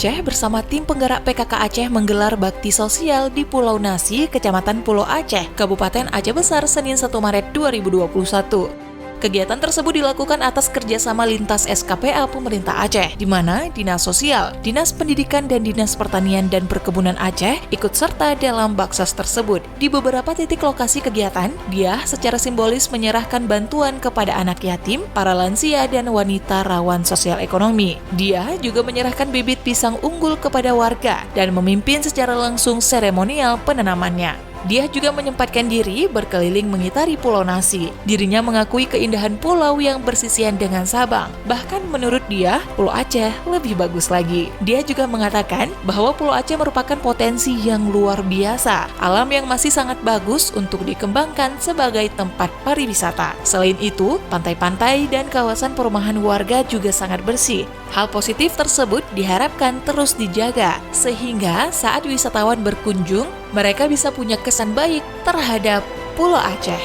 Aceh bersama tim penggerak PKK Aceh menggelar bakti sosial di Pulau Nasi, Kecamatan Pulau Aceh, Kabupaten Aceh Besar, Senin 1 Maret 2021. Kegiatan tersebut dilakukan atas kerjasama lintas SKPA Pemerintah Aceh, di mana Dinas Sosial, Dinas Pendidikan, dan Dinas Pertanian dan Perkebunan Aceh ikut serta dalam baksos tersebut. Di beberapa titik lokasi kegiatan, dia secara simbolis menyerahkan bantuan kepada anak yatim, para lansia, dan wanita rawan sosial ekonomi. Dia juga menyerahkan bibit pisang unggul kepada warga dan memimpin secara langsung seremonial penanamannya. Dia juga menyempatkan diri berkeliling mengitari Pulau Nasi. Dirinya mengakui keindahan pulau yang bersisian dengan Sabang. Bahkan menurut dia, Pulau Aceh lebih bagus lagi. Dia juga mengatakan bahwa Pulau Aceh merupakan potensi yang luar biasa. Alam yang masih sangat bagus untuk dikembangkan sebagai tempat pariwisata. Selain itu, pantai-pantai dan kawasan perumahan warga juga sangat bersih. Hal positif tersebut diharapkan terus dijaga, sehingga saat wisatawan berkunjung, mereka bisa punya kesan baik terhadap Pulau Aceh.